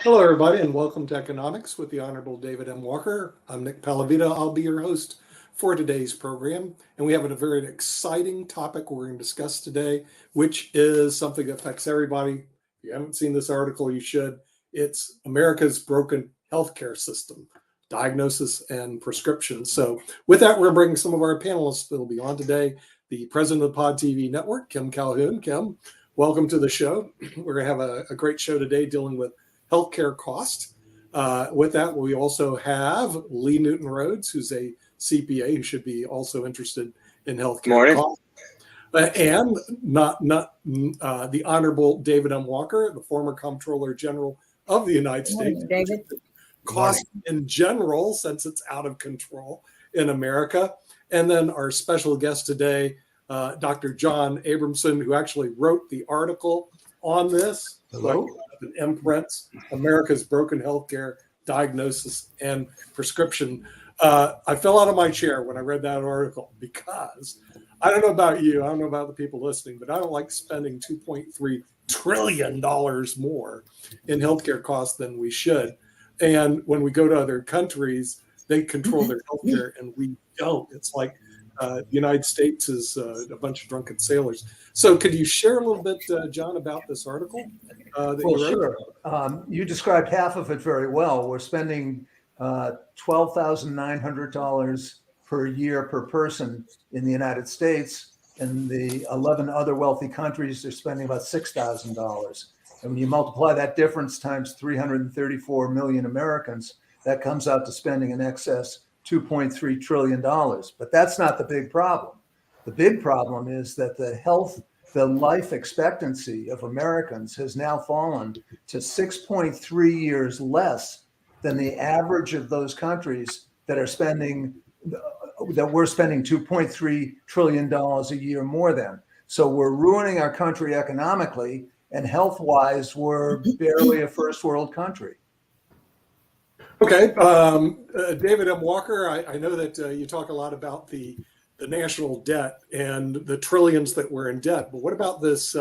Hello, everybody, and welcome to Economics with the Honorable David M. Walker. I'm Nick Palavita. I'll be your host for today's program. And we have a very exciting topic we're going to discuss today, which is something that affects everybody. If you haven't seen this article, you should. It's America's broken healthcare system, diagnosis and prescription. So with that, we're bringing some of our panelists that will be on today. The president of the Pod TV Network, Kim Calhoun. Kim, welcome to the show. We're going to have a great show today dealing with healthcare cost. With that, we also have Lee Newton Rhodes, who's a CPA who should be also interested in healthcare cost. And not the Honorable David M. Walker, the former Comptroller General of the United States. David. Cost in general, since it's out of control in America. And then our special guest today, Dr. John Abramson, who actually wrote the article on this. Hello. Imprints, America's Broken Healthcare Diagnosis and Prescription. I fell out of my chair when I read that article because I don't know about you, I don't know about the people listening, but I don't like spending $2.3 trillion more in healthcare costs than we should. And when we go to other countries, they control their healthcare and we don't. It's like the United States is a bunch of drunken sailors. So could you share a little bit, John, about this article? Sure. You described half of it very well. We're spending $12,900 per year per person in the United States. In the 11 other wealthy countries, they're spending about $6,000. And when you multiply that difference times 334 million Americans, that comes out to spending in excess $2.3 trillion. But that's not the big problem. The big problem is that the life expectancy of Americans has now fallen to 6.3 years less than the average of those countries that we're spending $2.3 trillion a year more than. So we're ruining our country economically, and health-wise, we're barely a first world country. Okay. David M. Walker, I know that you talk a lot about the national debt and the trillions that we're in debt, but what about this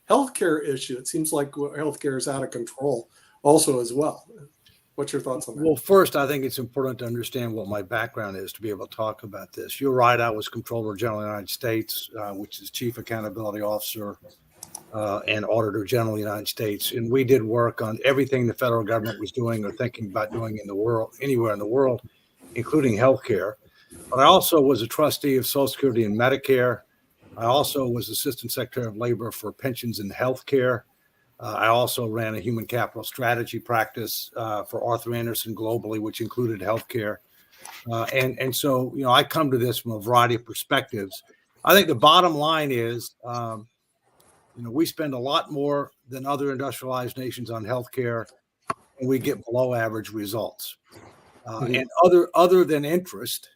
healthcare issue? It seems like healthcare is out of control also as well. What's your thoughts on that? Well, first, I think it's important to understand what my background is to be able to talk about this. You're right. I was Comptroller General of the United States, which is Chief Accountability Officer and Auditor General of the United States. And we did work on everything the federal government was doing or thinking about doing in the world, anywhere in the world, including healthcare. But I also was a trustee of Social Security and Medicare. I also was Assistant Secretary of Labor for pensions and healthcare. I also ran a human capital strategy practice for Arthur Andersen globally, which included healthcare. And so, I come to this from a variety of perspectives. I think the bottom line is, we spend a lot more than other industrialized nations on healthcare, and we get below average results. And other than interest,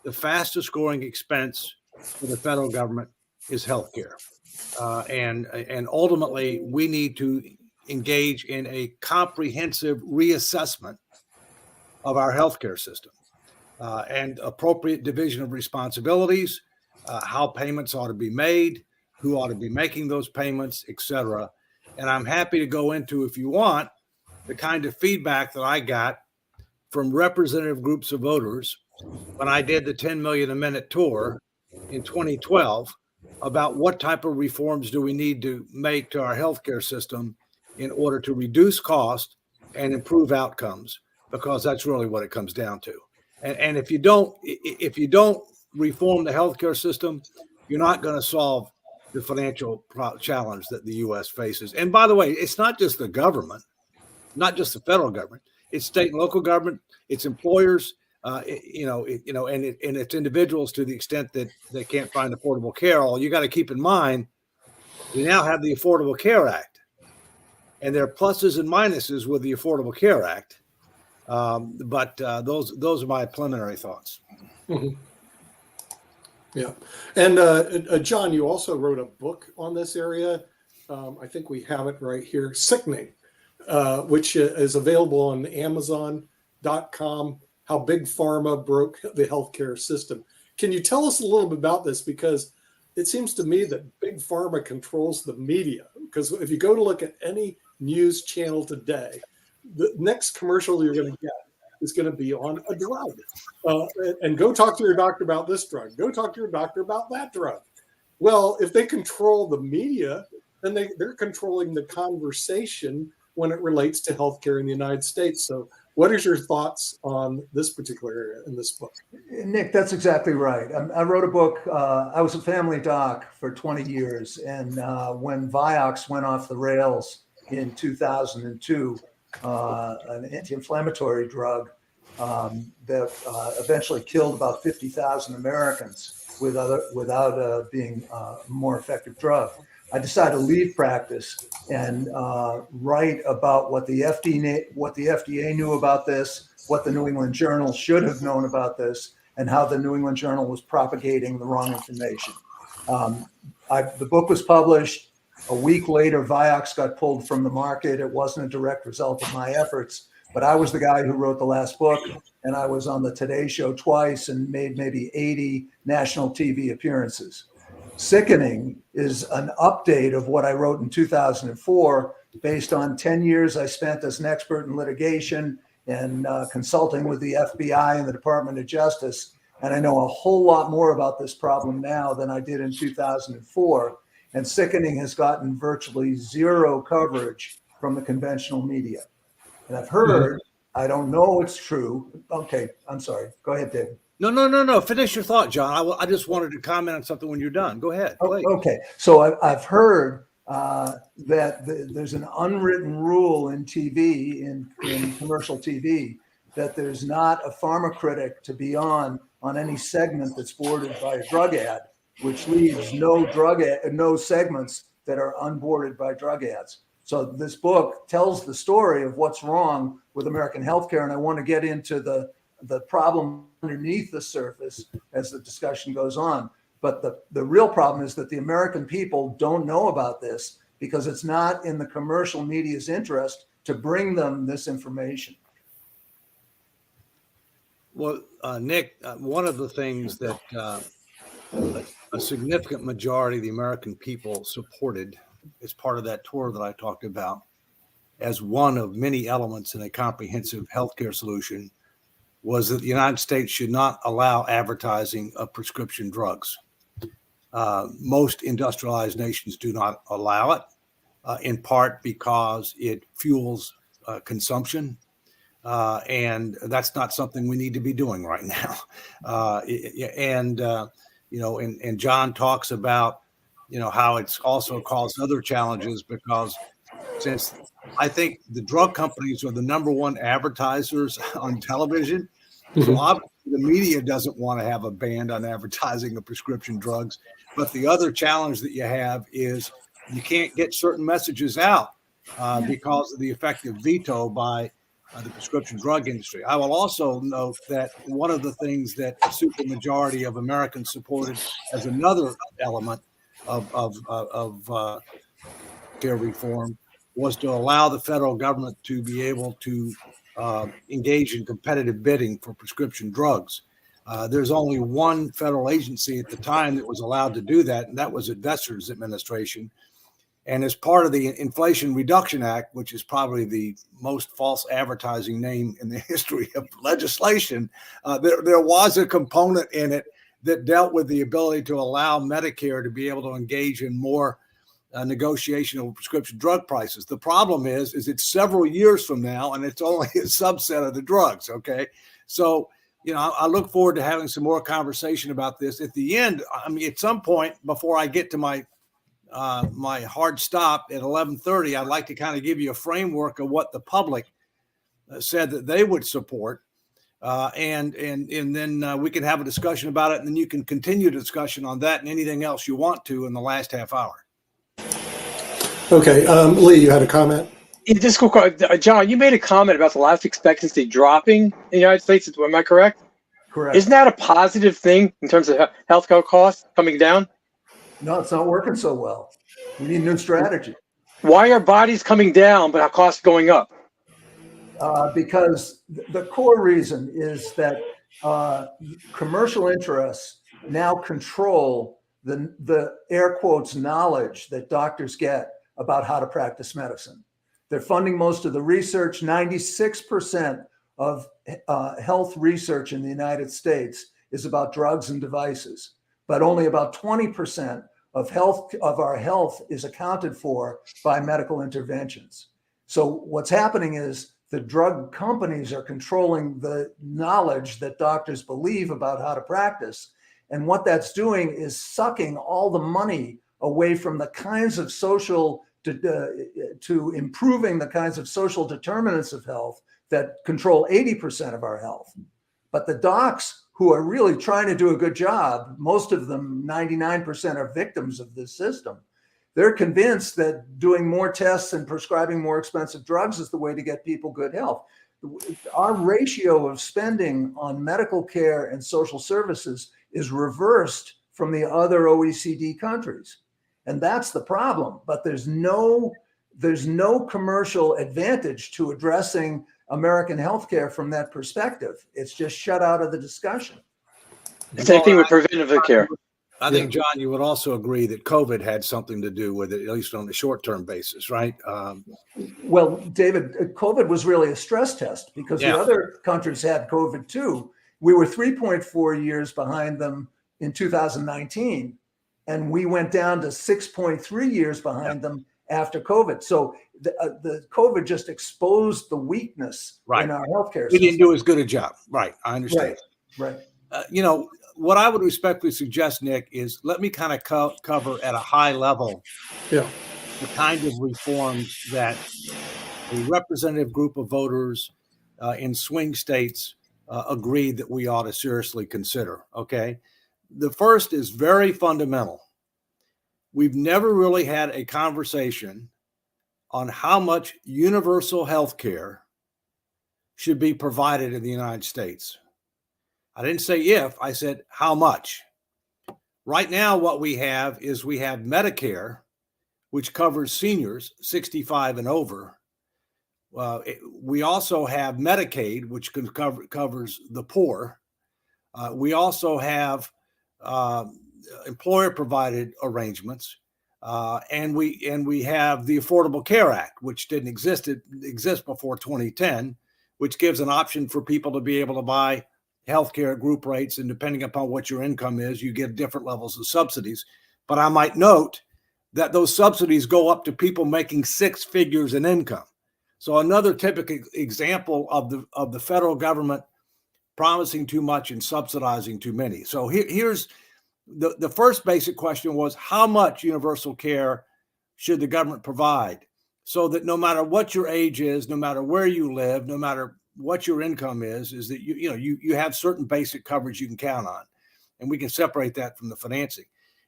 the fastest growing expense for the federal government is healthcare. And ultimately, we need to engage in a comprehensive reassessment of our healthcare system and appropriate division of responsibilities, how payments ought to be made, who ought to be making those payments, et cetera. And I'm happy to go into, if you want, the kind of feedback that I got from representative groups of voters when I did the 10 million a minute tour in 2012 about what type of reforms do we need to make to our healthcare system in order to reduce cost and improve outcomes, because that's really what it comes down to. And if you don't reform the healthcare system, you're not going to solve the financial challenge that the U.S. faces. And by the way, it's not just the government, not just the federal government. It's state and local government, it's employers, and it's individuals to the extent that they can't find affordable care. All you got to keep in mind, we now have the Affordable Care Act, and there are pluses and minuses with the Affordable Care Act. But those are my preliminary thoughts. Mm-hmm. Yeah. And John, you also wrote a book on this area. I think we have it right here, Sickening, which is available on Amazon.com, How Big Pharma Broke the Healthcare System. Can you tell us a little bit about this? Because it seems to me that Big Pharma controls the media. Because if you go to look at any news channel today, the next commercial you're going to get is going to be on a drug. And go talk to your doctor about this drug. Go talk to your doctor about that drug. Well, if they control the media, then they're controlling the conversation when it relates to healthcare in the United States. So what is your thoughts on this particular area in this book? Nick, that's exactly right. I wrote a book. I was a family doc for 20 years. And when Vioxx went off the rails in 2002, an anti-inflammatory drug that eventually killed about 50,000 Americans without being a more effective drug, I decided to leave practice and write about what the FDA knew about this, what the New England Journal should have known about this, and how the New England Journal was propagating the wrong information. The book was published. A week later, Vioxx got pulled from the market. It wasn't a direct result of my efforts, but I was the guy who wrote the last book, and I was on the Today Show twice and made maybe 80 national TV appearances. Sickening is an update of what I wrote in 2004, based on 10 years I spent as an expert in litigation and consulting with the FBI and the Department of Justice. And I know a whole lot more about this problem now than I did in 2004. And Sickening has gotten virtually zero coverage from the conventional media. And I've heard, I don't know it's true. Okay, I'm sorry. Go ahead, David. No. Finish your thought, John. I just wanted to comment on something when you're done. Go ahead. Okay. So I've heard that there's an unwritten rule in TV, in commercial TV, that there's not a pharma critic to be on any segment that's bordered by a drug ad, which leaves no segments that are unbordered by drug ads. So this book tells the story of what's wrong with American healthcare, and I want to get into the problem underneath the surface as the discussion goes on. But the real problem is that the American people don't know about this because it's not in the commercial media's interest to bring them this information. Well, Nick, one of the things that a significant majority of the American people supported as part of that tour that I talked about as one of many elements in a comprehensive healthcare solution was that the United States should not allow advertising of prescription drugs. Most industrialized nations do not allow it, in part because it fuels consumption. And that's not something we need to be doing right now. And John talks about, how it's also caused other challenges because since I think the drug companies are the number one advertisers on television, so obviously the media doesn't want to have a ban on advertising of prescription drugs. But the other challenge that you have is you can't get certain messages out because of the effective veto by the prescription drug industry. I will also note that one of the things that a supermajority of Americans supported as another element of care reform was to allow the federal government to be able to engage in competitive bidding for prescription drugs. There's only one federal agency at the time that was allowed to do that, and that was the Vesser's administration. And as part of the Inflation Reduction Act, which is probably the most false advertising name in the history of legislation, there was a component in it that dealt with the ability to allow Medicare to be able to engage in more negotiation of prescription drug prices. The problem is it's several years from now, and it's only a subset of the drugs. Okay, so I look forward to having some more conversation about this. At the end, I mean, at some point before I get to my hard stop at 11:30, I'd like to kind of give you a framework of what the public said that they would support, and then we can have a discussion about it, and then you can continue the discussion on that and anything else you want to in the last half hour. Okay, Lee, you had a comment? Yeah, just quick, John, you made a comment about the life expectancy dropping in the United States. Am I correct? Correct. Isn't that a positive thing in terms of healthcare costs coming down? No, it's not working so well. We need a new strategy. Why are bodies coming down but our costs going up? Because the core reason is that commercial interests now control the air quotes knowledge that doctors get about how to practice medicine. They're funding most of the research. 96% of health research in the United States is about drugs and devices, but only about 20% of our health is accounted for by medical interventions. So what's happening is the drug companies are controlling the knowledge that doctors believe about how to practice. And what that's doing is sucking all the money away from the kinds of social, to improving the kinds of social determinants of health that control 80% of our health. But the docs who are really trying to do a good job, most of them, 99% are victims of this system. They're convinced that doing more tests and prescribing more expensive drugs is the way to get people good health. Our ratio of spending on medical care and social services is reversed from the other OECD countries. And that's the problem. But there's no commercial advantage to addressing American healthcare from that perspective. It's just shut out of the discussion. Same thing with preventative care. I think, John, you would also agree that COVID had something to do with it, at least on a short-term basis, right? Well, David, COVID was really a stress test because the other countries had COVID too. We were 3.4 years behind them in 2019, and we went down to 6.3 years behind them after COVID. So the COVID just exposed the weakness in our healthcare system. We didn't do as good a job. Right. I understand. Right. What I would respectfully suggest, Nick, is let me kind of cover at a high level the kind of reforms that a representative group of voters in swing states agreed that we ought to seriously consider. Okay. The first is very fundamental. We've never really had a conversation on how much universal health care should be provided in the United States. I didn't say if, I said how much. Right now, what we have is we have Medicare, which covers seniors 65 and over. We also have Medicaid, which covers the poor. We also have employer-provided arrangements, and we have the Affordable Care Act, which didn't exist before 2010, which gives an option for people to be able to buy healthcare at group rates, and depending upon what your income is, you get different levels of subsidies. But I might note that those subsidies go up to people making six figures in income. So another typical example of the federal government promising too much and subsidizing too many. So here's the first basic question was, how much universal care should the government provide so that no matter what your age is, no matter where you live, no matter what your income is that you have certain basic coverage you can count on, and we can separate that from the financing.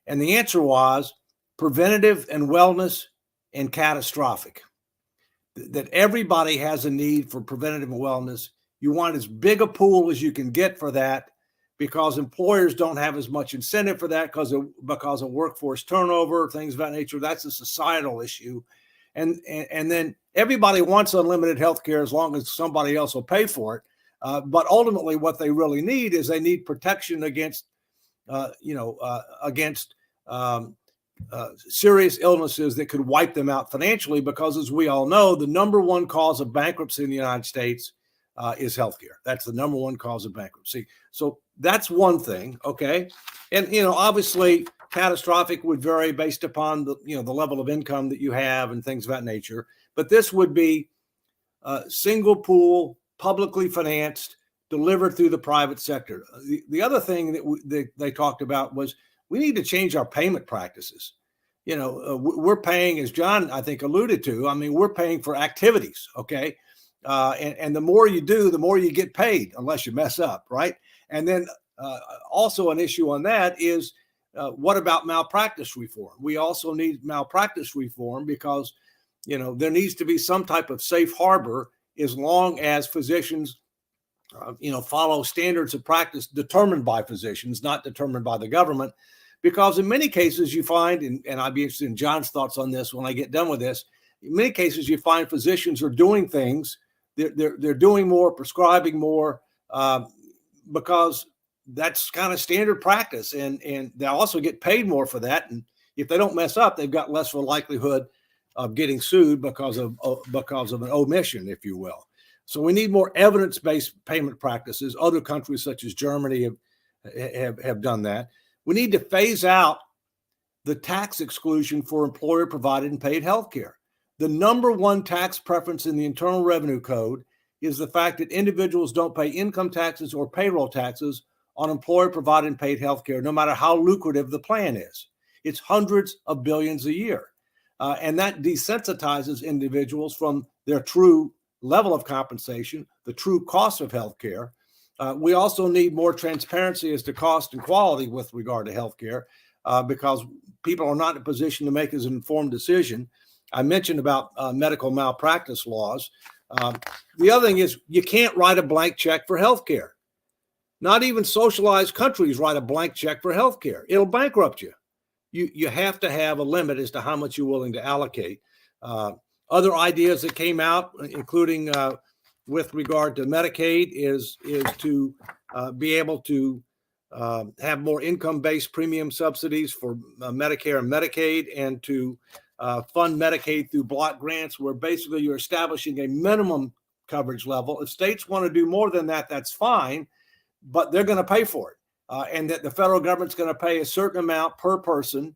And the answer was preventative and wellness and catastrophic. That everybody has a need for preventative and wellness. You want as big a pool as you can get for that, because employers don't have as much incentive for that because of workforce turnover, things of that nature. That's a societal issue. And then everybody wants unlimited health care as long as somebody else will pay for it. But ultimately, what they really need is they need protection against, serious illnesses that could wipe them out financially. Because as we all know, the number one cause of bankruptcy in the United States is healthcare. That's the number one cause of bankruptcy. So that's one thing. Okay. And, obviously catastrophic would vary based upon the level of income that you have and things of that nature. But this would be single pool, publicly financed, delivered through the private sector. The other thing that they talked about was we need to change our payment practices. We're paying, as John, I think, alluded to, we're paying for activities. Okay. And the more you do, the more you get paid, unless you mess up. Right. And then also an issue on that is, what about malpractice reform? We also need malpractice reform because, there needs to be some type of safe harbor as long as physicians, follow standards of practice determined by physicians, not determined by the government. Because in many cases you find, and I'd be interested in John's thoughts on this when I get done with this, in many cases you find physicians are doing things, they're doing more, prescribing more, because that's kind of standard practice, and they also get paid more for that. And if they don't mess up, they've got less of a likelihood of getting sued because of an omission, if you will. So we need more evidence-based payment practices. Other countries such as Germany have done that. We need to phase out the tax exclusion for employer-provided and paid health care. The number one tax preference in the Internal Revenue Code is the fact that individuals don't pay income taxes or payroll taxes on employer-provided and paid health care, no matter how lucrative the plan is. It's hundreds of billions a year. And that desensitizes individuals from their true level of compensation, the true cost of health care. We also need more transparency as to cost and quality with regard to health care, because people are not in a position to make an informed decision. I mentioned about medical malpractice laws. The other thing is you can't write a blank check for health care. Not even socialized countries write a blank check for health care. It'll bankrupt you. You have to have a limit as to how much you're willing to allocate. Other ideas that came out, including with regard to Medicaid, is to be able to have more income-based premium subsidies for Medicare and Medicaid, and to fund Medicaid through block grants, where basically you're establishing a minimum coverage level. If states want to do more than that, that's fine, but they're going to pay for it. And that the federal government's going to pay a certain amount per person,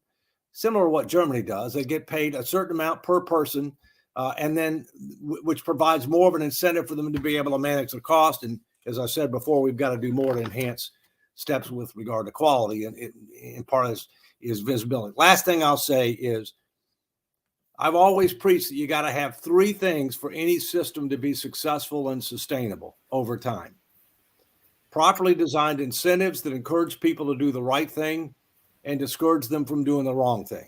similar to what Germany does. They get paid a certain amount per person, and then which provides more of an incentive for them to be able to manage the cost. And as I said before, we've got to do more to enhance steps with regard to quality, and part of this is visibility. Last thing I'll say is I've always preached that you got to have three things for any system to be successful and sustainable over time. Properly designed incentives that encourage people to do the right thing and discourage them from doing the wrong thing.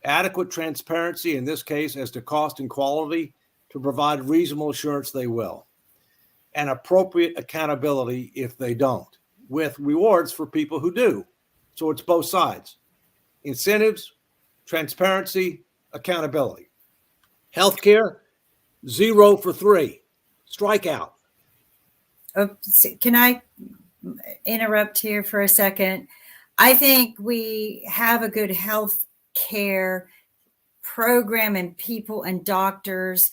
Adequate transparency, in this case, as to cost and quality, to provide reasonable assurance they will. And appropriate accountability if they don't, with rewards for people who do. So it's both sides. Incentives, transparency, accountability. Healthcare, 0 for 3. Strikeout. Can I interrupt here for a second? I think we have a good health care program and people and doctors,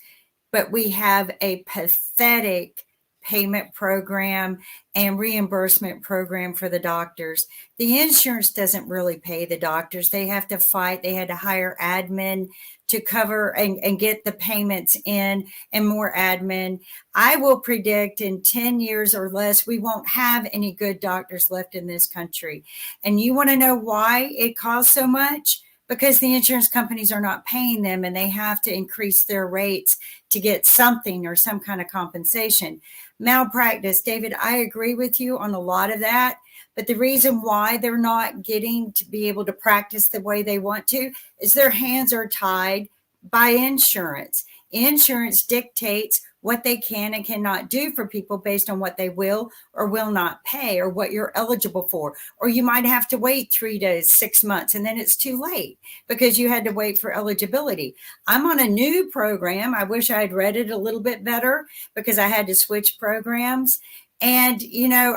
but we have a pathetic payment program and reimbursement program for the doctors. The insurance doesn't really pay the doctors. They have to fight. They had to hire admin to cover and get the payments in, and more admin. I will predict in 10 years or less, we won't have any good doctors left in this country. And you want to know why it costs so much? Because the insurance companies are not paying them, and they have to increase their rates to get something or some kind of compensation. Malpractice, David, I agree with you on a lot of that. But the reason why they're not getting to be able to practice the way they want to is their hands are tied by insurance. Insurance dictates what they can and cannot do for people based on what they will or will not pay, or what you're eligible for. Or you might have to wait 3 to 6 months, and then it's too late because you had to wait for eligibility. I'm on a new program. I wish I had read it a little bit better because I had to switch programs. And,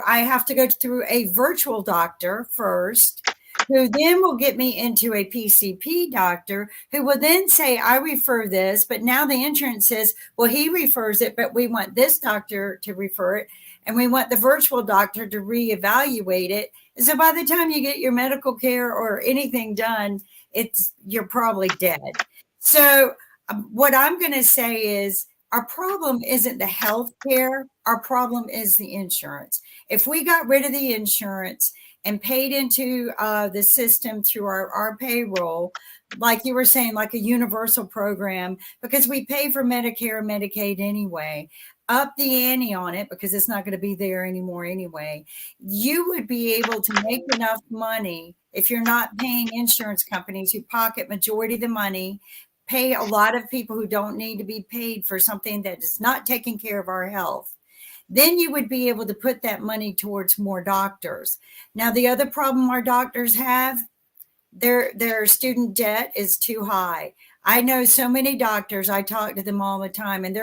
I have to go through a virtual doctor first, who then will get me into a PCP doctor, who will then say, I refer this, but now the insurance says, well, he refers it, but we want this doctor to refer it, and we want the virtual doctor to reevaluate it. And so by the time you get your medical care or anything done, you're probably dead. So what I'm going to say is, our problem isn't the health care. Our problem is the insurance. If we got rid of the insurance and paid into the system through our payroll, like you were saying, like a universal program, because we pay for Medicare and Medicaid anyway, up the ante on it because it's not going to be there anymore anyway, you would be able to make enough money if you're not paying insurance companies who pocket majority of the money, pay a lot of people who don't need to be paid for something that is not taking care of our health. Then you would be able to put that money towards more doctors. Now, the other problem our doctors have, their student debt is too high. I know so many doctors. I talk to them all the time, and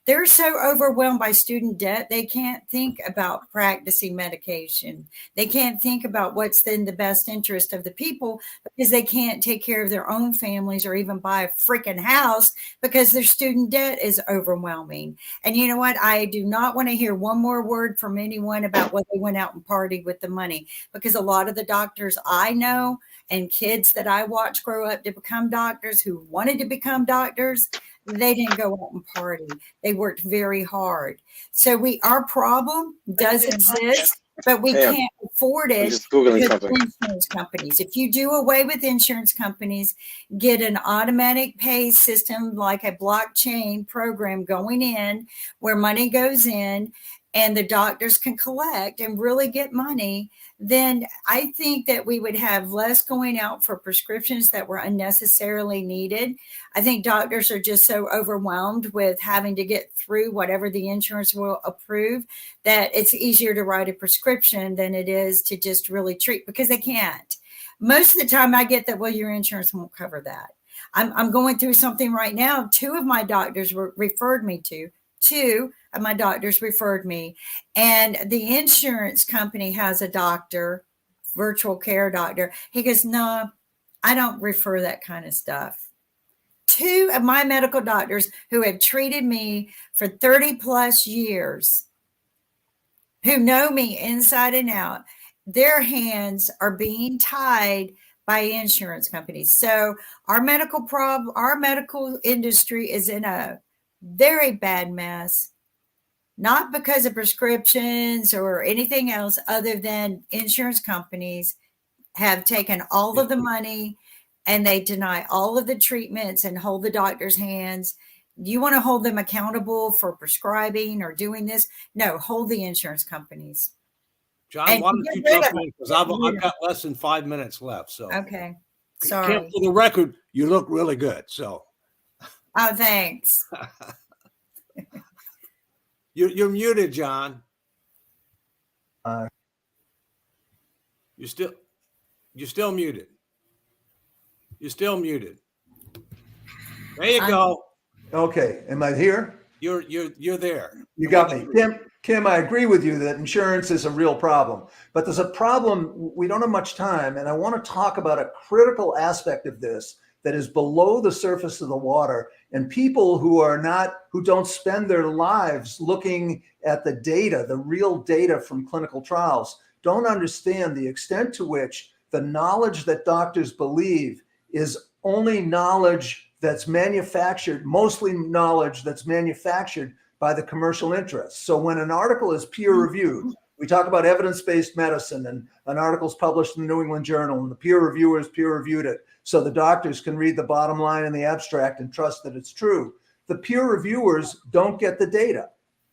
they're so overwhelmed by student debt. They can't think about practicing medication. They can't think about what's in the best interest of the people because they can't take care of their own families or even buy a freaking house because their student debt is overwhelming. And you know what? I do not want to hear one more word from anyone about what they went out and partied with the money, because a lot of the doctors I know and kids that I watch grow up to become doctors who wanted to become doctors, they didn't go out and party. They worked very hard. So our problem does exist, but we Hang on. can't afford I'm it just Googling because of something. insurance companies. If you do away with insurance companies, get an automatic pay system like a blockchain program going in where money goes in and the doctors can collect and really get money, then I think that we would have less going out for prescriptions that were unnecessarily needed. I think doctors are just so overwhelmed with having to get through whatever the insurance will approve that it's easier to write a prescription than it is to just really treat, because they can't. Most of the time I get that, well, your insurance won't cover that. I'm going through something right now. Two of my doctors referred me, and the insurance company has a doctor, virtual care doctor. He goes, no, I don't refer that kind of stuff. Two of my medical doctors who have treated me for 30 plus years, who know me inside and out, their hands are being tied by insurance companies. So our medical industry is in a very bad mess, not because of prescriptions or anything else other than insurance companies have taken all of the money and they deny all of the treatments and hold the doctor's hands. You want to hold them accountable for prescribing or doing this? No, hold the insurance companies. John, And why don't get you rid jump of in? it. Because Get I've rid of got less than 5 minutes left. So Okay. Kim, Sorry. for the record, you look really good. So Oh, thanks. you're muted, John. Uh, You're still muted. You're still muted. There you go. Okay, am I here? You're there. You got me. Kim, I agree with you that insurance is a real problem, but there's a problem. We don't have much time, and I want to talk about a critical aspect of this that is below the surface of the water, and people who don't spend their lives looking at the data, the real data from clinical trials, don't understand the extent to which the knowledge that doctors believe is only knowledge that's manufactured, mostly knowledge that's manufactured by the commercial interests. So when an article is peer reviewed, we talk about evidence-based medicine, and an article is published in the New England Journal, and the peer reviewers peer reviewed it so the doctors can read the bottom line in the abstract and trust that it's true. The peer reviewers don't get the data.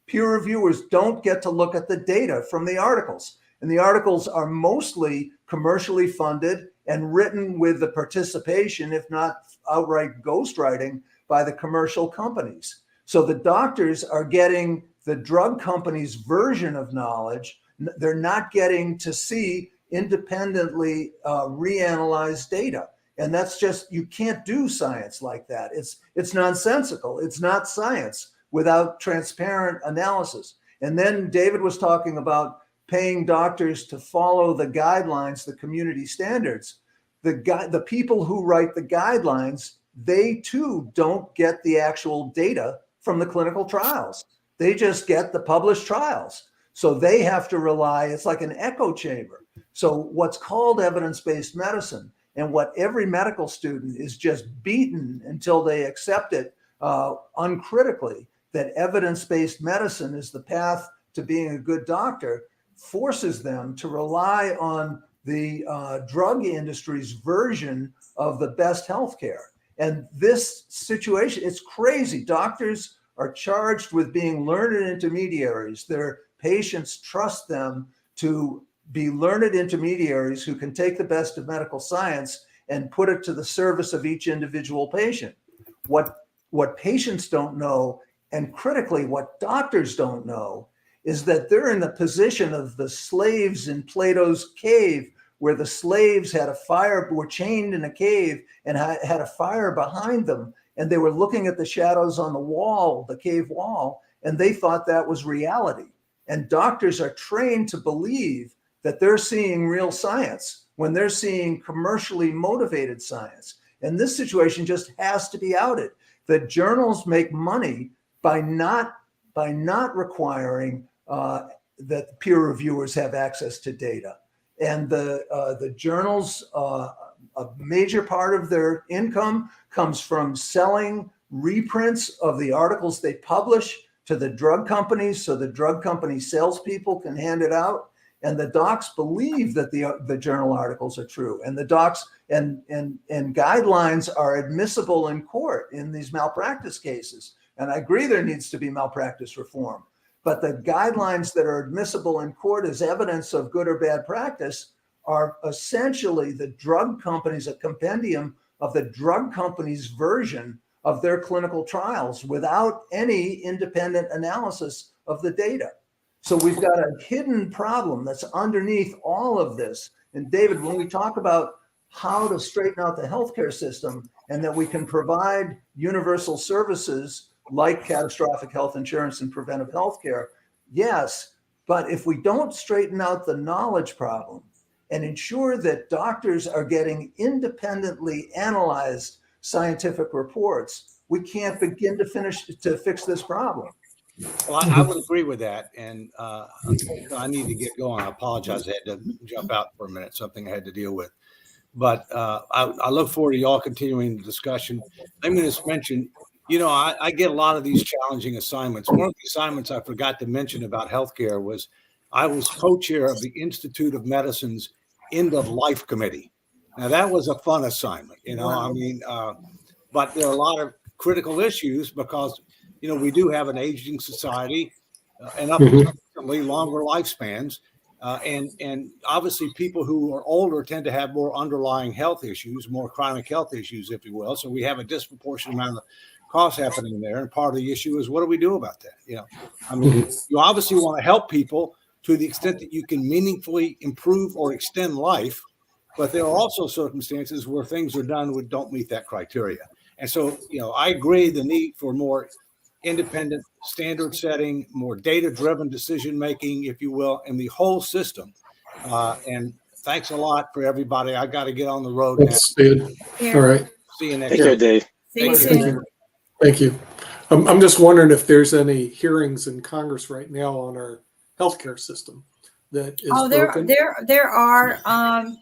Peer reviewers don't get to look at the data from the articles. And the articles are mostly commercially funded and written with the participation, if not outright ghostwriting, by the commercial companies. So the doctors are getting the drug company's version of knowledge. They're not getting to see independently reanalyzed data. And that's just, you can't do science like that. It's nonsensical. It's not science without transparent analysis. And then David was talking about paying doctors to follow the guidelines, the community standards. The people who write the guidelines, they too don't get the actual data from the clinical trials. They just get the published trials. So they have to rely, it's like an echo chamber. So what's called evidence-based medicine, and what every medical student is just beaten until they accept it uncritically, that evidence-based medicine is the path to being a good doctor, forces them to rely on the drug industry's version of the best healthcare. And this situation, it's crazy. Doctors are charged with being learned intermediaries. Their patients trust them to be learned intermediaries who can take the best of medical science and put it to the service of each individual patient. What patients don't know, and critically what doctors don't know, is that they're in the position of the slaves in Plato's cave where the slaves had a fire, were chained in a cave and had a fire behind them. And they were looking at the shadows on the wall, the cave wall, and they thought that was reality. And doctors are trained to believe that they're seeing real science when they're seeing commercially motivated science. And this situation just has to be outed. The journals make money by not requiring that peer reviewers have access to data. And the journals, a major part of their income comes from selling reprints of the articles they publish to the drug companies, so the drug company salespeople can hand it out. And the docs believe that the journal articles are true. And the docs and guidelines are admissible in court in these malpractice cases. And I agree there needs to be malpractice reform. But the guidelines that are admissible in court as evidence of good or bad practice are essentially the drug companies, a compendium of the drug companies' version of their clinical trials without any independent analysis of the data. So we've got a hidden problem that's underneath all of this. And David, when we talk about how to straighten out the healthcare system and that we can provide universal services like catastrophic health insurance and preventive healthcare, yes, but if we don't straighten out the knowledge problem and ensure that doctors are getting independently analyzed scientific reports, we can't begin to fix this problem. Well, I would agree with that. And I need to get going. I apologize. I had to jump out for a minute, something I had to deal with. But I look forward to y'all continuing the discussion. Let me just mention, I get a lot of these challenging assignments. One of the assignments I forgot to mention about healthcare was I was co-chair of the Institute of Medicine's End of Life Committee. Now, that was a fun assignment, but there are a lot of critical issues because we do have an aging society and up recently longer lifespans. And obviously people who are older tend to have more underlying health issues, more chronic health issues, if you will. So we have a disproportionate amount of costs happening there. And part of the issue is, what do we do about that? You obviously want to help people to the extent that you can meaningfully improve or extend life. But there are also circumstances where things are done that don't meet that criteria. And so, I agree the need for more independent standard setting, more data-driven decision-making, if you will, in the whole system. And thanks a lot for everybody. I got to get on the road now. Thanks, David. All right. See you next Take care, Dave. See you Thank soon. you. Thank you. I'm just wondering if there's any hearings in Congress right now on our healthcare system that is broken. There are.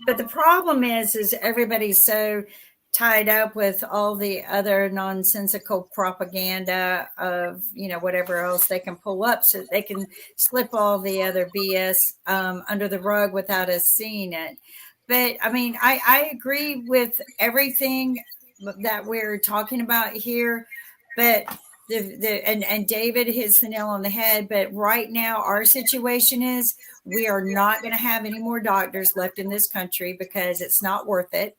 But the problem is everybody's so tied up with all the other nonsensical propaganda of, whatever else they can pull up so they can slip all the other BS under the rug without us seeing it. But I agree with everything that we're talking about here, but and David hits the nail on the head. But right now, our situation is we are not going to have any more doctors left in this country because it's not worth it.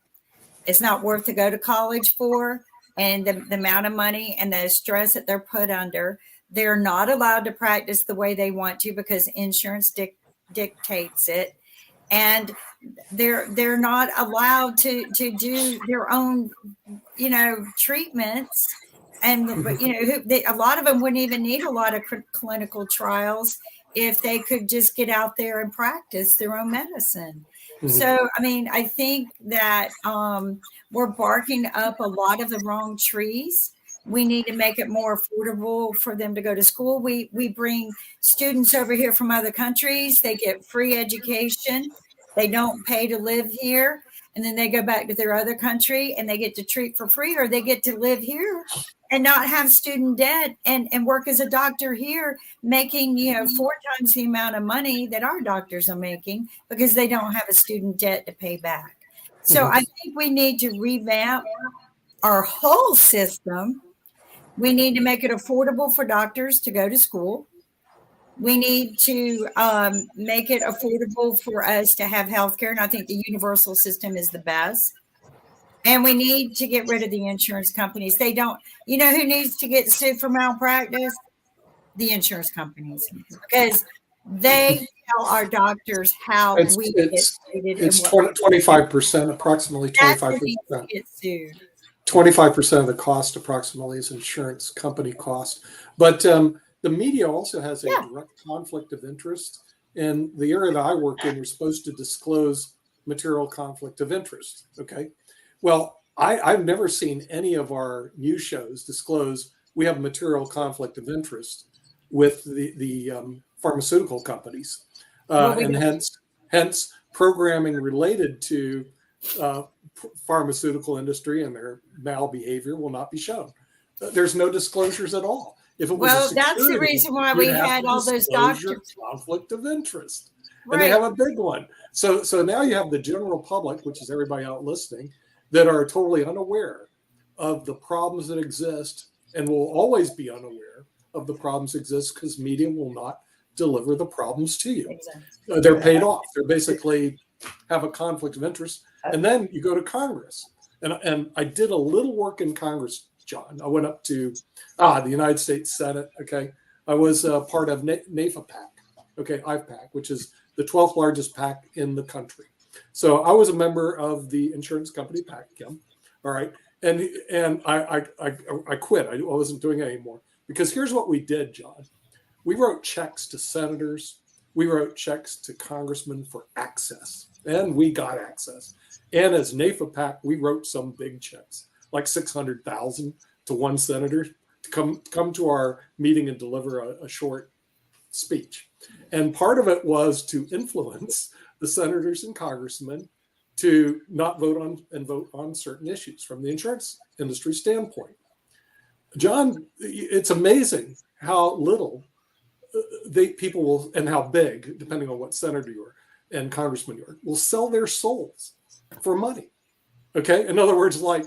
It's not worth to go to college for, and the amount of money and the stress that they're put under. They're not allowed to practice the way they want to because insurance dictates it, and they're not allowed to do their own, treatments. And a lot of them wouldn't even need a lot of clinical trials if they could just get out there and practice their own medicine. So, I think that we're barking up a lot of the wrong trees. We need to make it more affordable for them to go to school. We bring students over here from other countries. They get free education. They don't pay to live here. And then they go back to their other country and they get to treat for free, or they get to live here and not have student debt and work as a doctor here, making, 4 times the amount of money that our doctors are making because they don't have a student debt to pay back. So I think we need to revamp our whole system. We need to make it affordable for doctors to go to school. We need to make it affordable for us to have healthcare. And I think the universal system is the best. And we need to get rid of the insurance companies. They don't, who needs to get sued for malpractice? The insurance companies. Because they tell our doctors how It's we get it's treated it's and what 25%, approximately that's when 25%. we get sued. 25% of the cost approximately is insurance company cost. But the media also has a Yeah. direct conflict of interest. In the area that I work in, we're supposed to disclose material conflict of interest. Okay. Well, I've never seen any of our news shows disclose we have material conflict of interest with the pharmaceutical companies. Well, we And don't. hence programming related to pharmaceutical industry and their malbehavior will not be shown. There's no disclosures at all. If it was Well, a that's the security, reason why you'd we have had to all those disclose your doctors. conflict of interest, and they Right. have a big one. So now you have the general public, which is everybody out listening, that are totally unaware of the problems that exist and will always be unaware of the problems exist because media will not deliver the problems to you. Exactly. They're paid off. They're basically have a conflict of interest. And then you go to Congress. And I did a little work in Congress, John. I went up to the United States Senate. Okay. I was part of NAFA PAC, okay, IPAC, which is the 12th largest PAC in the country. So I was a member of the insurance company PACChem. All right. And I quit. I wasn't doing it anymore because here's what we did, John. We wrote checks to senators. We wrote checks to congressmen for access, and we got access. And as NAFA PAC, we wrote some big checks, like $600,000 to one senator to come to our meeting and deliver a short speech. And part of it was to influence the senators and congressmen to not vote on certain issues from the insurance industry standpoint. John, it's amazing how little people will, and how big, depending on what senator you are and congressman you are, will sell their souls for money. Okay. In other words, like,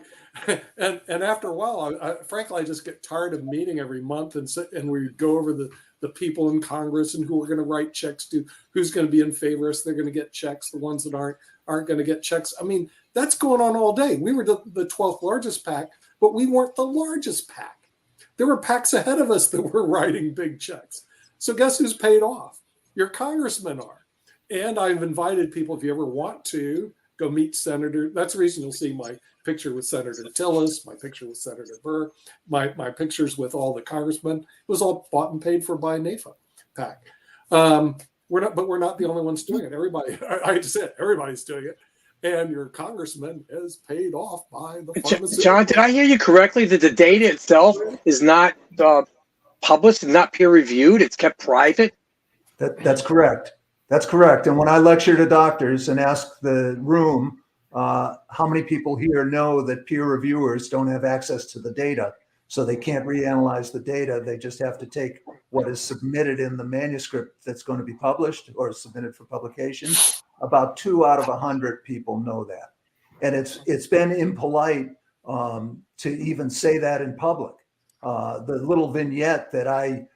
and after a while, frankly, I just get tired of meeting every month and we go over the people in Congress and who we're going to write checks to, who's going to be in favor of us. They're going to get checks. The ones that aren't going to get checks. I mean, that's going on all day. We were the 12th largest PAC, but we weren't the largest PAC. There were PACs ahead of us that were writing big checks. So guess who's paid off? Your congressmen are. And I've invited people, if you ever want to, go meet Senator. That's the reason you'll see my picture with Senator Tillis, my picture with Senator Burr, my pictures with all the congressmen. It was all bought and paid for by NAFA PAC. We're not the only ones doing it. Everybody, I just said, everybody's doing it. And your congressman is paid off by the pharmaceutical. John, did I hear you correctly that the data itself is not published and not peer reviewed? It's kept private? That's correct. That's correct. And when I lecture to doctors and ask the room, how many people here know that peer reviewers don't have access to the data, so they can't reanalyze the data. They just have to take what is submitted in the manuscript that's going to be published or submitted for publication. About 2 out of 100 people know that. And it's been impolite to even say that in public. The little vignette that I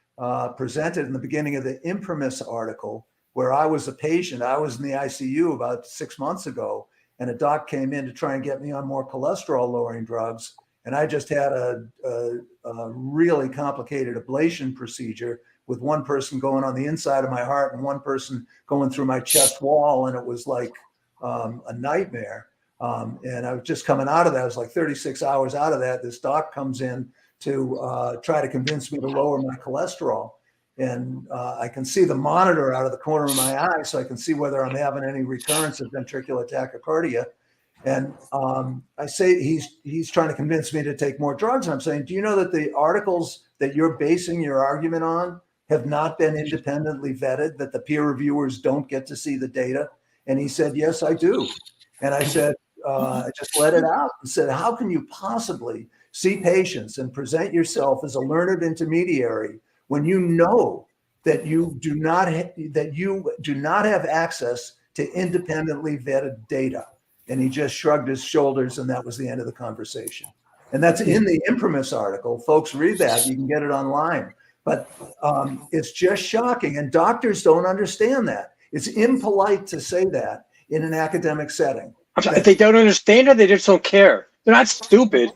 presented in the beginning of the Imprimis article, where I was a patient, I was in the ICU about 6 months ago, and a doc came in to try and get me on more cholesterol lowering drugs. And I just had a really complicated ablation procedure with one person going on the inside of my heart and one person going through my chest wall. And it was like a nightmare. And I was just coming out of that. I was like 36 hours out of that. This doc comes in to try to convince me to lower my cholesterol. And I can see the monitor out of the corner of my eye, so I can see whether I'm having any recurrence of ventricular tachycardia. And I say he's trying to convince me to take more drugs. And I'm saying, do you know that the articles that you're basing your argument on have not been independently vetted, that the peer reviewers don't get to see the data? And he said, yes, I do. And I said, I just let it out and said, how can you possibly see patients and present yourself as a learned intermediary when you know that you do not have access to independently vetted data? And he just shrugged his shoulders, and that was the end of the conversation. And that's in the Imprimis article. Folks, read that. You can get it online. But it's just shocking. And doctors don't understand that. It's impolite to say that in an academic setting. I'm sorry, they don't understand, or they just don't care? They're not stupid.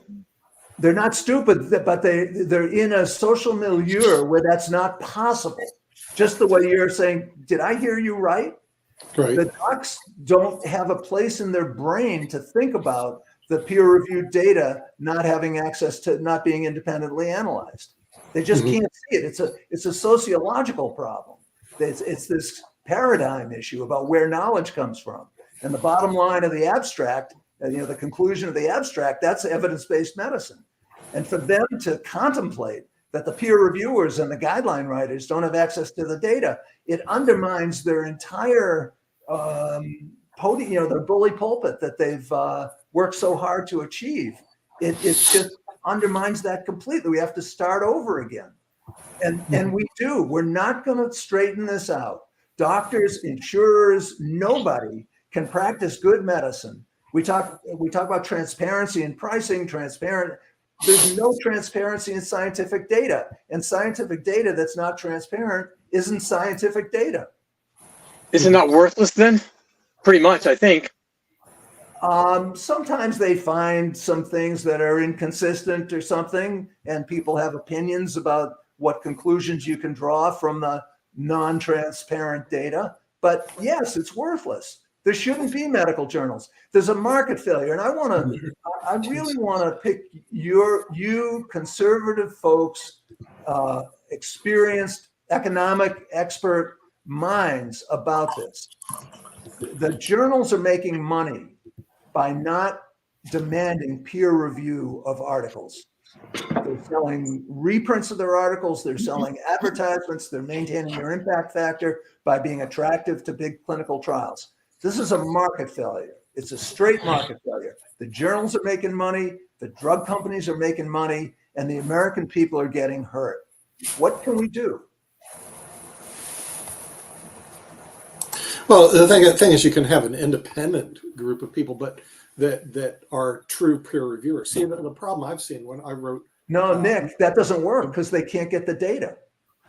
They're not stupid, but they're in a social milieu where that's not possible. Just the way you're saying, did I hear you right? Right. The docs don't have a place in their brain to think about the peer-reviewed data not having access to, not being independently analyzed. They just can't see it. It's a sociological problem. It's this paradigm issue about where knowledge comes from. And the bottom line of the abstract, the conclusion of the abstract, that's evidence-based medicine. And for them to contemplate that the peer reviewers and the guideline writers don't have access to the data, it undermines their entire their bully pulpit that they've worked so hard to achieve. It just undermines that completely. We have to start over again. And we do. We're not going to straighten this out. Doctors, insurers, nobody can practice good medicine. We talk about transparency in pricing, there's no transparency in scientific data. And scientific data that's not transparent isn't scientific data. Is it not worthless then? Pretty much, I think. Sometimes they find some things that are inconsistent or something, and people have opinions about what conclusions you can draw from the non-transparent data. But yes, it's worthless. There shouldn't be medical journals. There's a market failure. And I really want to pick you conservative folks, experienced economic expert minds about this. The journals are making money by not demanding peer review of articles. They're selling reprints of their articles. They're selling advertisements. They're maintaining their impact factor by being attractive to big clinical trials. This is a market failure. It's a straight market failure. The journals are making money. The drug companies are making money, and the American people are getting hurt. What can we do? Well, the thing is, you can have an independent group of people, but that are true peer reviewers. See, the problem I've seen when I wrote. No, Nick, that doesn't work because they can't get the data.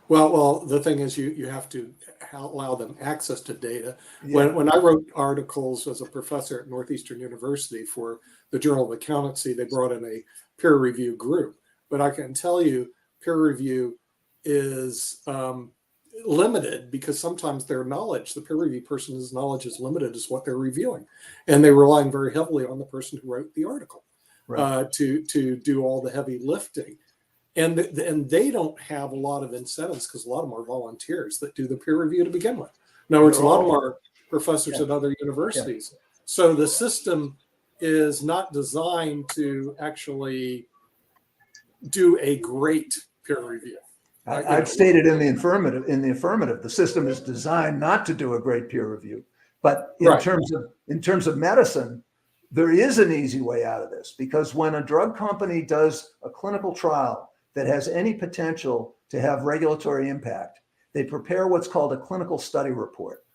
Well, the thing is, you have to allow them access to data. Yeah. When I wrote articles as a professor at Northeastern University for the Journal of Accountancy, they brought in a peer review group. But I can tell you, peer review is limited because sometimes their knowledge, the peer review person's knowledge is limited as what they're reviewing, and they're relying very heavily on the person who wrote the article to do all the heavy lifting. And they don't have a lot of incentives because a lot of them are volunteers that do the peer review to begin with. In other words, a lot of them are professors at other universities. Yeah. So the system is not designed to actually do a great peer review. I've stated in the affirmative, the system is designed not to do a great peer review. But in terms of medicine, there is an easy way out of this, because when a drug company does a clinical trial that has any potential to have regulatory impact, they prepare what's called a clinical study report.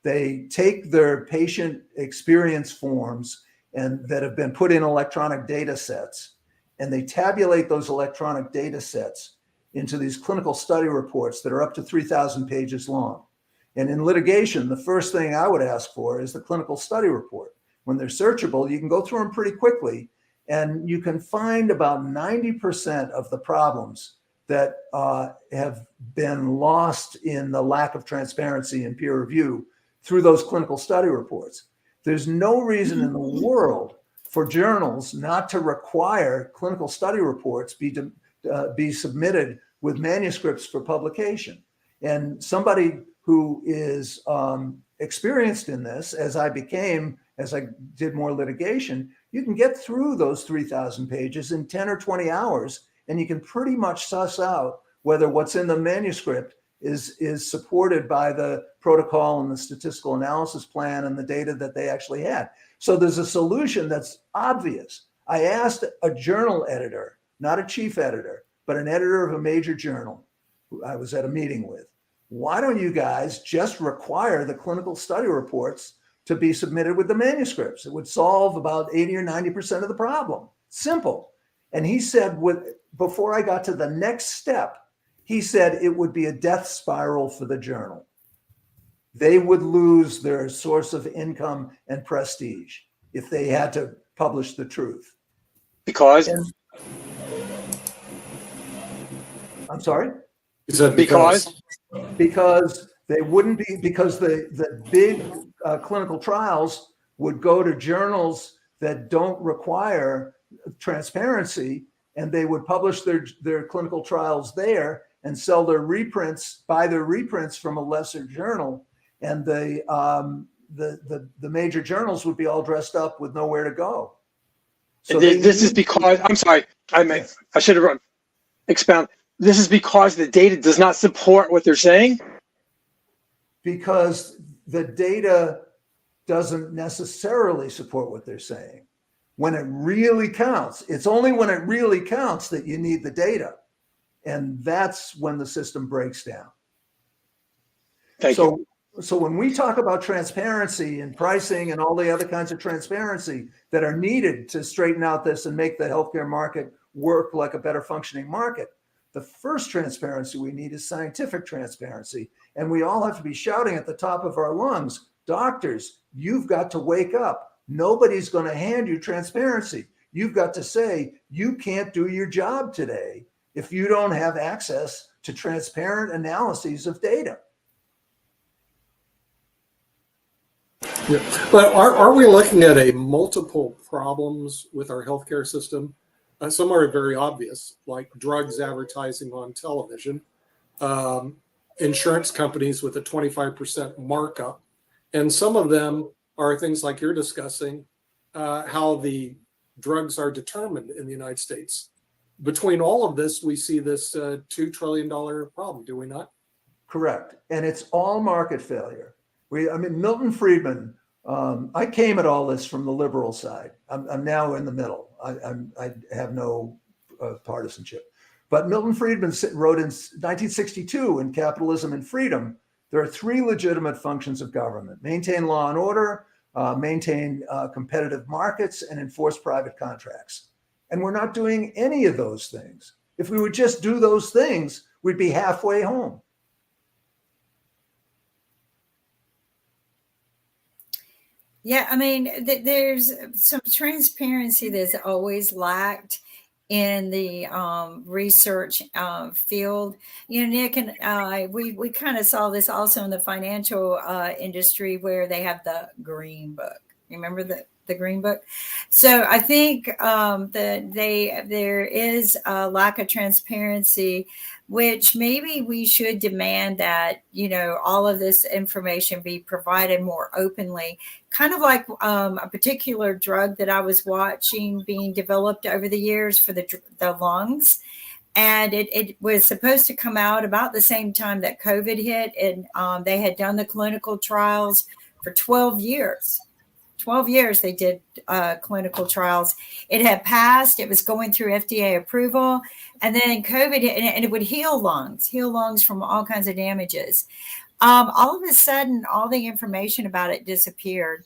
They take their patient experience forms and that have been put in electronic data sets, and they tabulate those electronic data sets into these clinical study reports that are up to 3,000 pages long. And in litigation, the first thing I would ask for is the clinical study report. When they're searchable, you can go through them pretty quickly, and you can find about 90% of the problems that have been lost in the lack of transparency and peer review through those clinical study reports. There's no reason in the world for journals not to require clinical study reports be submitted with manuscripts for publication. And somebody who is experienced in this, as I did more litigation, you can get through those 3,000 pages in 10 or 20 hours, and you can pretty much suss out whether what's in the manuscript is supported by the protocol and the statistical analysis plan and the data that they actually had. So there's a solution that's obvious. I asked a journal editor, not a chief editor, but an editor of a major journal who I was at a meeting with, why don't you guys just require the clinical study reports to be submitted with the manuscripts? It would solve about 80 or 90% of the problem. Simple. And he said, before I got to the next step, he said it would be a death spiral for the journal. They would lose their source of income and prestige if they had to publish the truth. Because? I'm sorry? Is that Because Because they wouldn't be, because the big clinical trials would go to journals that don't require transparency, and they would publish their clinical trials there and sell their reprints, buy their reprints from a lesser journal, and the major journals would be all dressed up with nowhere to go. So this is because, I'm sorry, I should have expound. This is because the data does not support what they're saying? Because the data doesn't necessarily support what they're saying. When it really counts, it's only when it really counts that you need the data. And that's when the system breaks down. Thank you. So when we talk about transparency and pricing and all the other kinds of transparency that are needed to straighten out this and make the healthcare market work like a better functioning market, the first transparency we need is scientific transparency. And we all have to be shouting at the top of our lungs, doctors, you've got to wake up. Nobody's going to hand you transparency. You've got to say, you can't do your job today if you don't have access to transparent analyses of data. Yeah. But are we looking at a multiple problems with our healthcare system? Some are very obvious, like drugs advertising on television, insurance companies with a 25% markup, and some of them are things like you're discussing, how the drugs are determined in the United States. Between all of this, we see this $2 trillion problem, do we not? Correct. And it's all market failure. Milton Friedman, I came at all this from the liberal side. I'm now in the middle. I have no partisanship. But Milton Friedman wrote in 1962 in Capitalism and Freedom, there are three legitimate functions of government: maintain law and order, maintain competitive markets, and enforce private contracts. And we're not doing any of those things. If we would just do those things, we'd be halfway home. Yeah, I mean, there's some transparency that's always lacked in the research field. You know, Nick and I, we kind of saw this also in the financial industry where they have the Green Book. Remember the Green Book? So I think that there is a lack of transparency, which maybe we should demand that, you know, all of this information be provided more openly. Kind of like a particular drug that I was watching being developed over the years for the lungs. And it was supposed to come out about the same time that COVID hit. And they had done the clinical trials for 12 years. 12 years they did clinical trials. It had passed. It was going through FDA approval. And then COVID hit, and it would heal lungs from all kinds of damages. All of a sudden, all the information about it disappeared.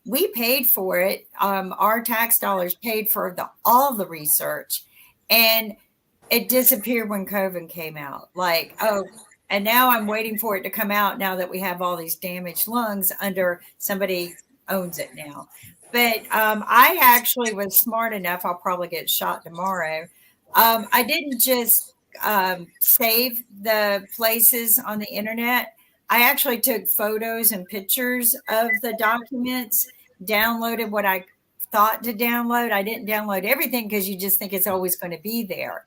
We paid for it. Our tax dollars paid for all the research, and it disappeared when COVID came out. Like, oh, and now I'm waiting for it to come out now that we have all these damaged lungs under somebody owns it now. But I actually was smart enough. I'll probably get shot tomorrow. I didn't just save the places on the internet. I actually took photos and pictures of the documents, downloaded what I thought to download. I didn't download everything because you just think it's always going to be there.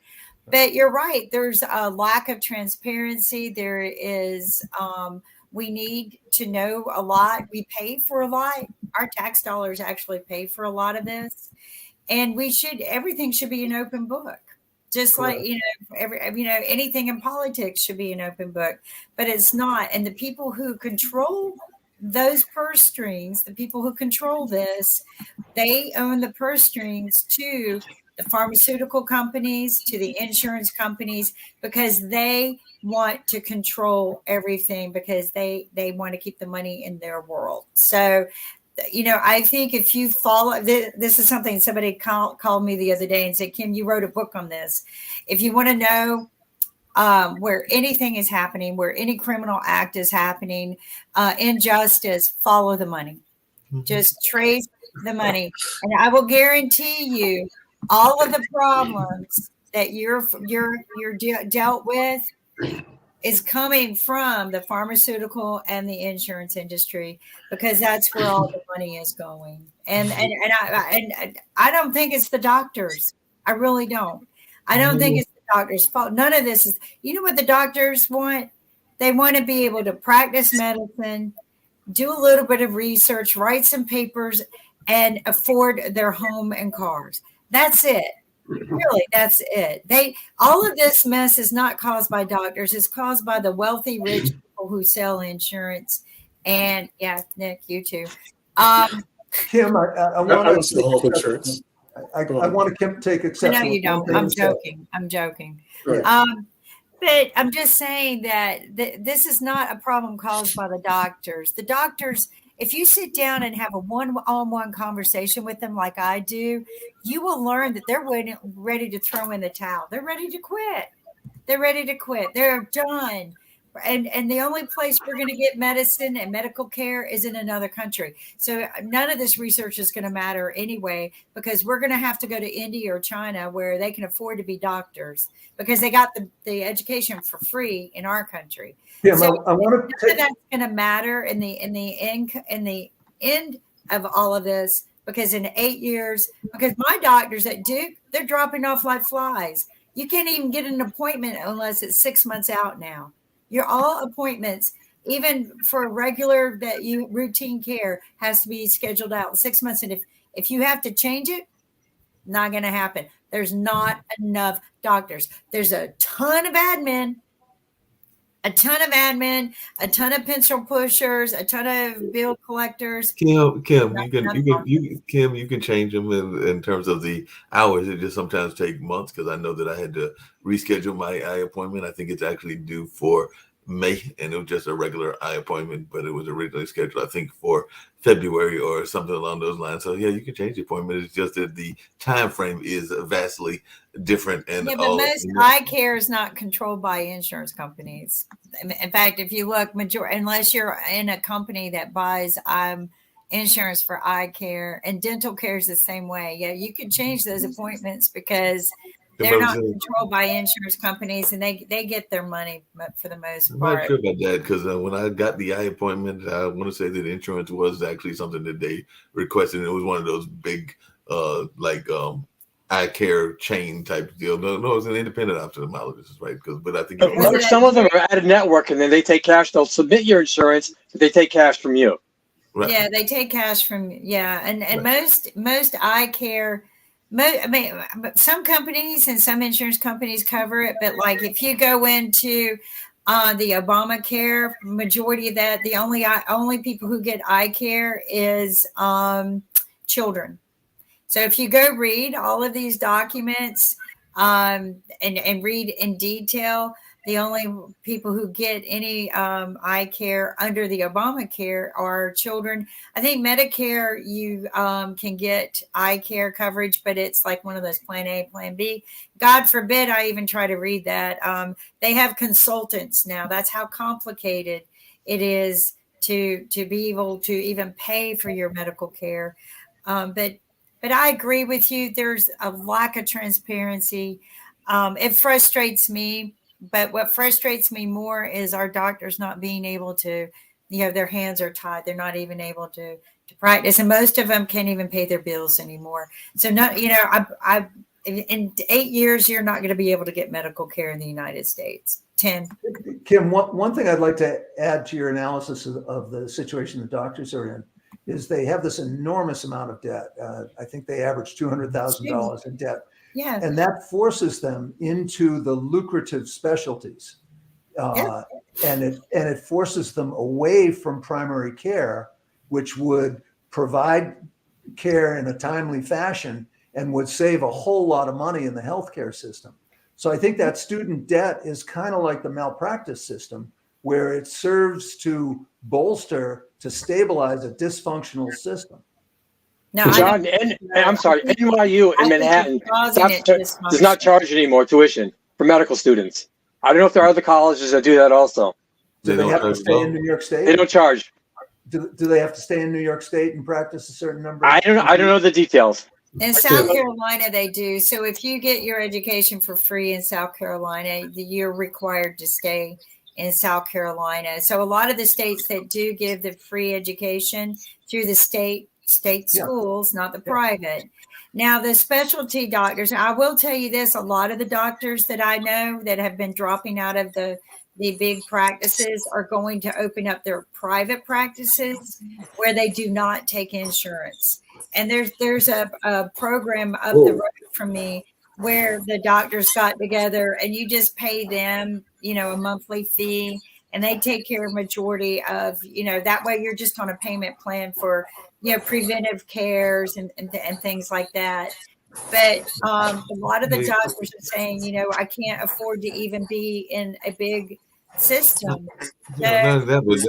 But you're right. There's a lack of transparency. There is, we need to know a lot. We pay for a lot. Our tax dollars actually pay for a lot of this. And everything should be an open book. Just like, anything in politics should be an open book, but it's not. And the people who control those purse strings, the people who control this, they own the purse strings to the pharmaceutical companies, to the insurance companies, because they want to control everything, because they want to keep the money in their world. So, I think if you follow, this is something somebody called me the other day and said, Kim, you wrote a book on this. If you want to know where anything is happening, where any criminal act is happening, injustice, follow the money. Mm-hmm. Just trace the money. And I will guarantee you all of the problems that you're dealt with is coming from the pharmaceutical and the insurance industry, because that's where all the money is going. And I don't think it's the doctors. I really don't. I don't think it's the doctors' fault. None of this is. You know what the doctors want? They want to be able to practice medicine, do a little bit of research, write some papers, and afford their home and cars. That's it. Really, that's it. All of this mess is not caused by doctors. It's caused by the wealthy, rich people who sell insurance. And yeah, Nick, you too. Kim, I want was the health insurance. I want to take exception. No, you don't. I'm joking. I'm joking. But I'm just saying that this is not a problem caused by the doctors. The doctors, if you sit down and have a one-on-one conversation with them like I do, you will learn that they're ready to throw in the towel. They're ready to quit. They're ready to quit. They're done. And the only place we're going to get medicine and medical care is in another country. So none of this research is going to matter anyway, because we're going to have to go to India or China where they can afford to be doctors because they got the education for free in our country. Yeah, so I want to take that's going to matter in the end of all of this, because in 8 years, because my doctors at Duke, they're dropping off like flies. You can't even get an appointment unless it's 6 months out now. Your all appointments, even for regular routine care, has to be scheduled out in 6 months. And if you have to change it, not going to happen. There's not enough doctors. There's a ton of admin, a ton of pencil pushers, a ton of bill collectors. Kim, you can change them in terms of the hours. It just sometimes take months, because I know that I had to reschedule my eye appointment. I think it's actually due for May, and it was just a regular eye appointment, but it was originally scheduled, I think, for February or something along those lines. So yeah, you can change the appointment. It's just that the time frame is vastly different. And yeah, but most eye care is not controlled by insurance companies. In fact, if you look, unless you're in a company that buys insurance for eye care, and dental care is the same way. Yeah, you can change those appointments because they're not controlled by insurance companies, and they get their money for the most part. I'm not sure about that, because when I got the eye appointment, I want to say that insurance was actually something that they requested. And it was one of those big, eye care chain type deal. No, it was an independent ophthalmologist, right? But I think some of them are at a network, and then they take cash. They'll submit your insurance, but they take cash from you. Right. Yeah, they take cash from and right. most eye care. I mean, some companies and some insurance companies cover it, but like if you go into the Obamacare, majority of that, the only people who get eye care is children. So if you go read all of these documents and read in detail, the only people who get any eye care under the Obamacare are children. I think Medicare, you can get eye care coverage, but it's like one of those Plan A, Plan B. God forbid I even try to read that. They have consultants now. That's how complicated it is to be able to even pay for your medical care. But I agree with you. There's a lack of transparency. It frustrates me. But what frustrates me more is our doctors not being able to, their hands are tied. They're not even able to practice. And most of them can't even pay their bills anymore. So, in 8 years, you're not going to be able to get medical care in the United States. 10. Kim, one thing I'd like to add to your analysis of the situation the doctors are in is they have this enormous amount of debt. I think they average $200,000 in debt. Yeah. And that forces them into the lucrative specialties. And it forces them away from primary care, which would provide care in a timely fashion and would save a whole lot of money in the healthcare system. So I think that student debt is kind of like the malpractice system, where it serves to stabilize a dysfunctional system. No, John, I'm sorry, NYU in Manhattan does not charge anymore tuition for medical students. I don't know if there are other colleges that do that also. Do they have to stay in New York State? They don't charge. Do they have to stay in New York State and practice a certain number? I don't know the details. In South Carolina, they do. So if you get your education for free in South Carolina, you're required to stay in South Carolina. So a lot of the states that do give the free education through the state schools, not the private. Now, the specialty doctors, I will tell you this, a lot of the doctors that I know that have been dropping out of the big practices are going to open up their private practices where they do not take insurance. And there's a program up the road from me where the doctors got together and you just pay them, a monthly fee, and they take care of majority of, that way you're just on a payment plan for, preventive cares and things like that. But a lot of the doctors are saying, I can't afford to even be in a big system. Not that, but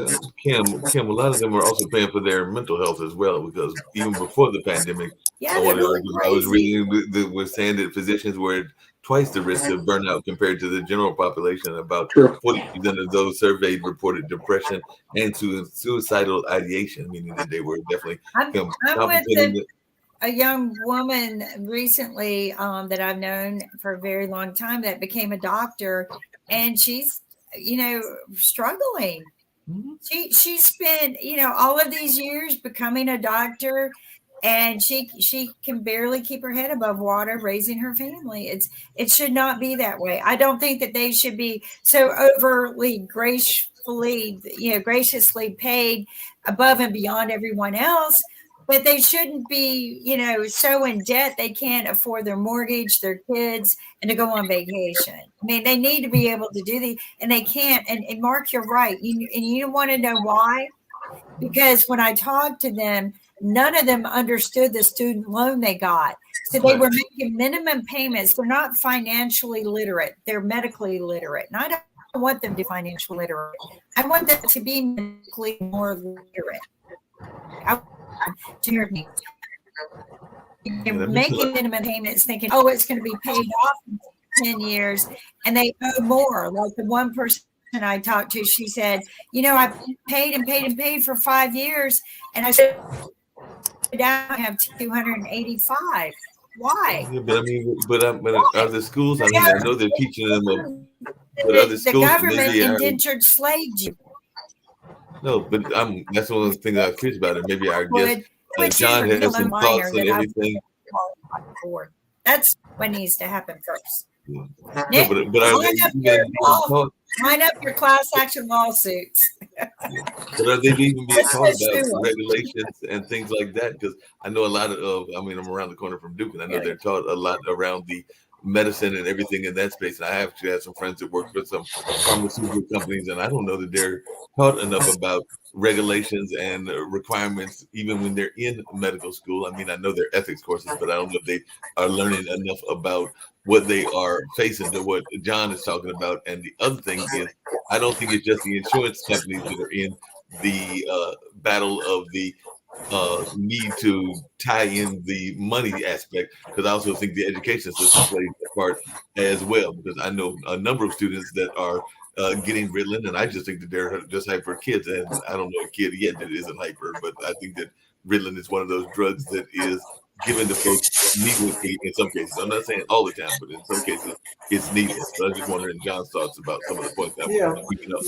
Kim, a lot of them are also paying for their mental health as well, because even before the pandemic, I was reading that was saying that physicians were at twice the risk of burnout compared to the general population. About 40% of those surveyed reported depression and suicidal ideation, meaning that they were definitely a young woman recently that I've known for a very long time that became a doctor, and she's struggling. Mm-hmm. She spent all of these years becoming a doctor, and she can barely keep her head above water raising her family. It should not be that way. I don't think that they should be so overly graciously paid above and beyond everyone else. But they shouldn't be, so in debt they can't afford their mortgage, their kids, and to go on vacation. I mean, they need to be able to do and they can't. And Mark, you're right. You want to know why? Because when I talked to them, none of them understood the student loan they got. So they were making minimum payments. They're not financially literate. They're medically literate. And I don't want them to be financially literate. I want them to be medically more literate. They're making minimum payments thinking, it's going to be paid off in 10 years, and they owe more. Like the one person I talked to, she said, I paid and paid and paid for 5 years, and I said, now I have 285. Why? Yeah, but other schools, I know they're teaching them. But other schools, the government indentured slaved you. No, but that's one of the things I was curious about. And maybe I guess John has some thoughts on everything. That's what needs to happen first. Yeah. Nick, No, line up your class action lawsuits. But are they even being taught about regulations and things like that? Because I know a lot of, I'm around the corner from Duke, and I know they're taught a lot around the medicine and everything in that space. And I actually have some friends that work for some pharmaceutical companies, and I don't know that they're taught enough about regulations and requirements even when they're in medical school. I know they're ethics courses, but I don't know if they are learning enough about what they are facing to what John is talking about. And the other thing is, I don't think it's just the insurance companies that are in the battle of the need to tie in the money aspect, because I also think the education system plays a part as well, because I know a number of students that are getting Ritalin, and I just think that they're just hyper kids, and I don't know a kid yet that isn't hyper, but I think that Ritalin is one of those drugs that is given to folks needlessly in some cases. I'm not saying all the time, but in some cases it's needless. So I was just wondering John's thoughts about some of the points that I was picking up.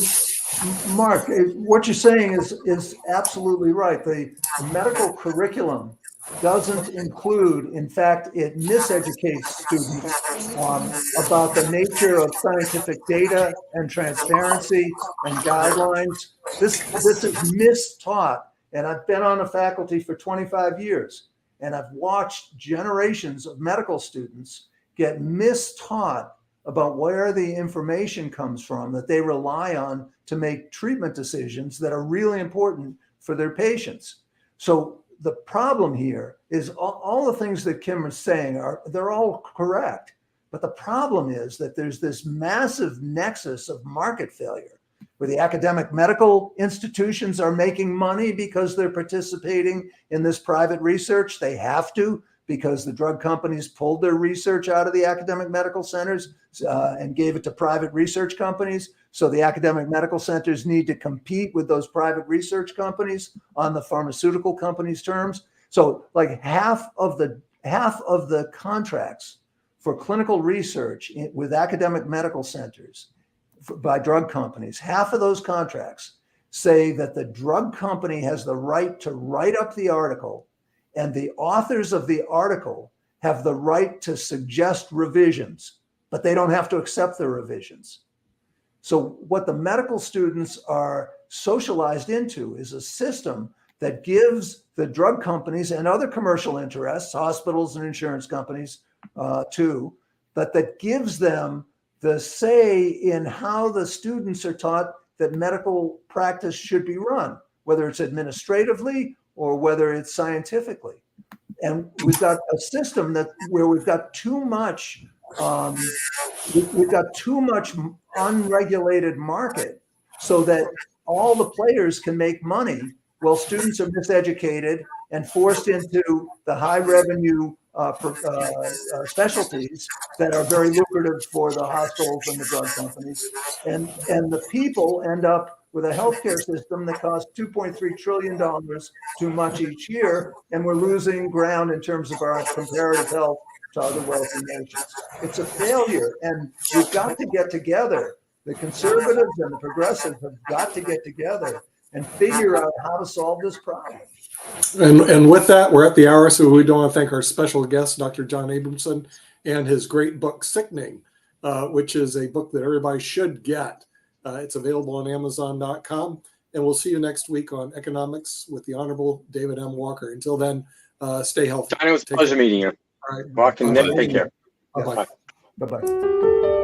Mark, what you're saying is absolutely right. The medical curriculum doesn't include, in fact, it miseducates students about the nature of scientific data and transparency and guidelines. This is mistaught, and I've been on the faculty for 25 years, and I've watched generations of medical students get mistaught about where the information comes from that they rely on to make treatment decisions that are really important for their patients. So the problem here is all the things that Kim is saying they're all correct. But the problem is that there's this massive nexus of market failure where the academic medical institutions are making money because they're participating in this private research. They have to, because the drug companies pulled their research out of the academic medical centers and gave it to private research companies. So the academic medical centers need to compete with those private research companies on the pharmaceutical companies' terms. So like half of the half of the contracts for clinical research with academic medical centers by drug companies, half of those contracts say that the drug company has the right to write up the article, and the authors of the article have the right to suggest revisions, but they don't have to accept the revisions. So what the medical students are socialized into is a system that gives the drug companies and other commercial interests, hospitals and insurance companies too, but that gives them the say in how the students are taught that medical practice should be run, whether it's administratively or whether it's scientifically. And we've got a system where we've got too much unregulated market, so that all the players can make money while students are miseducated and forced into the high revenue specialties that are very lucrative for the hospitals and the drug companies. And the people end up with a healthcare system that costs $2.3 trillion too much each year, and we're losing ground in terms of our comparative health to other wealthy nations. It's a failure, and we've got to get together. The conservatives and the progressives have got to get together and figure out how to solve this problem. And with that, we're at the hour, so we don't want to thank our special guest, Dr. John Abramson, and his great book, Sickening, which is a book that everybody should get. It's available on Amazon.com. And we'll see you next week on Economics with the Honorable David M. Walker. Until then, stay healthy. John, it was a pleasure meeting you. All right. Walking, take care. Bye-bye. Bye-bye.